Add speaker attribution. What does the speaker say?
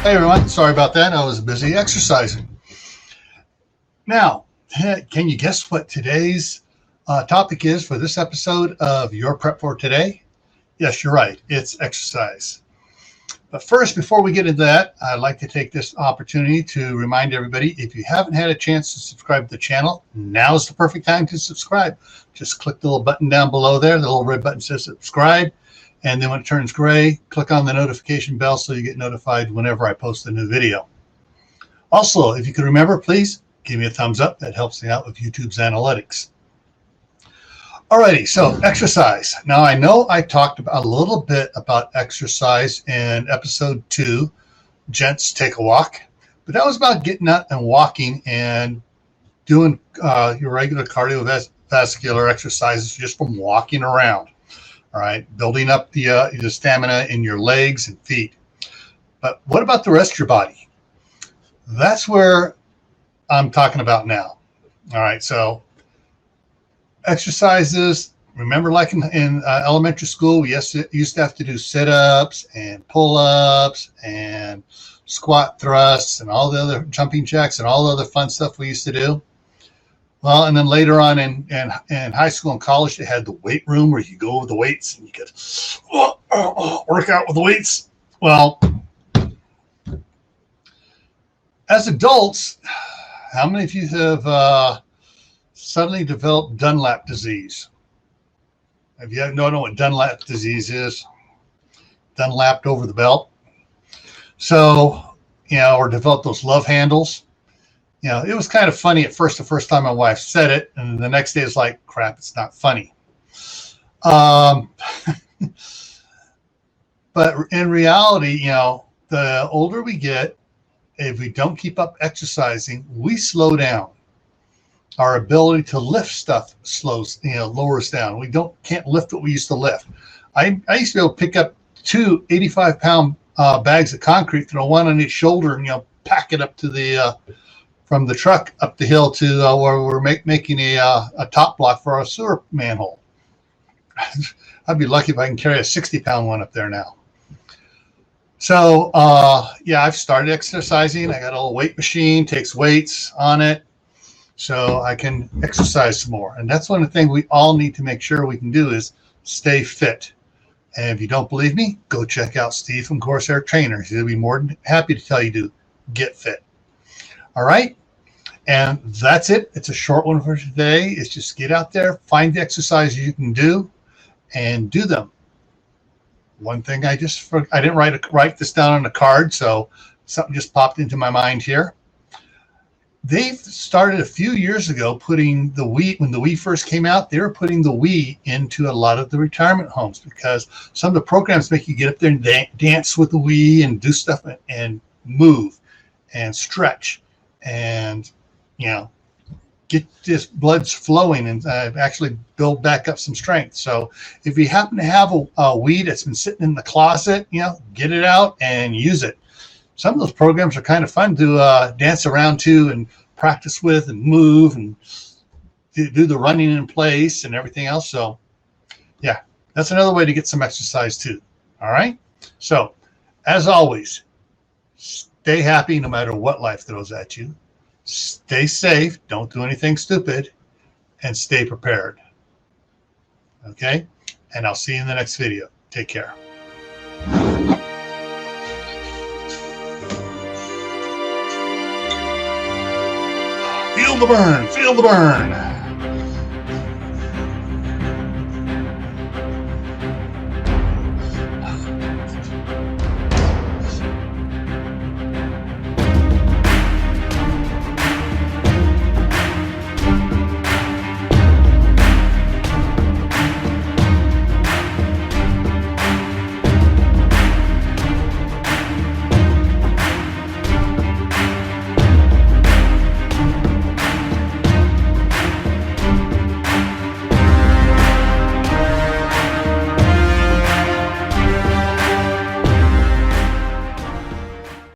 Speaker 1: Hey everyone, sorry about that. I was busy exercising. Now, can you guess what today's topic is for this episode of Your Prep for Today? Yes, you're right. It's exercise. But first, before we get into that, I'd like to take this opportunity to remind everybody, if you haven't had a chance to subscribe to the channel, now's the perfect time to subscribe. Just click the little button down below there. The little red button says subscribe. And then when it turns gray, click on the notification bell so you get notified whenever I post a new video. Also, if you can remember, please give me a thumbs up. That helps me out with YouTube's analytics. Alrighty, so exercise. Now, I know I talked about a little bit about exercise in episode 2, Gents Take a Walk. But that was about getting out and walking and doing your regular cardiovascular exercises just from walking around. All right, building up the stamina in your legs and feet. But what about the rest of your body? That's where I'm talking about now. All right, so exercises. Remember, like in elementary school, we used to have to do sit-ups and pull-ups and squat thrusts and all the other jumping jacks and all the other fun stuff we used to do. Well, and then later on in high school and college, they had the weight room where you go with the weights and you could work out with the weights. Well, as adults, how many of you have suddenly developed Dunlap disease? If you don't know what Dunlap disease is, Dunlapped over the belt. So, or developed those love handles. It was kind of funny at first, the first time my wife said it, and the next day it's like, crap, it's not funny. But in reality, the older we get, if we don't keep up exercising, we slow down. Our ability to lift stuff lowers down. We can't lift what we used to lift. I used to be able to pick up 2 85-pound bags of concrete, throw one on each shoulder, and pack it up to the from the truck up the hill to where we're making a top block for our sewer manhole. I'd be lucky if I can carry a 60-pound one up there now. So, I've started exercising. I got a little weight machine, takes weights on it, so I can exercise some more. And that's one of the things we all need to make sure we can do is stay fit. And if you don't believe me, go check out Steve from Corsair Trainers. He'll be more than happy to tell you to get fit. All right. And that's it. It's a short one for today. It's just get out there, find the exercises you can do, and do them. One thing I didn't write this down on a card, so something just popped into my mind here. They've started a few years ago putting the Wii, when the Wii first came out, they were putting the Wii into a lot of the retirement homes because some of the programs make you get up there and dance with the Wii and do stuff and move and stretch and get this blood flowing and actually build back up some strength. So if you happen to have a weed that's been sitting in the closet, get it out and use it. Some of those programs are kind of fun to dance around to and practice with and move and do the running in place and everything else. So yeah, that's another way to get some exercise too. All right. So as always, stay happy no matter what life throws at you. Stay safe, don't do anything stupid, and stay prepared. Okay? And I'll see you in the next video. Take care. Feel the burn, feel the burn.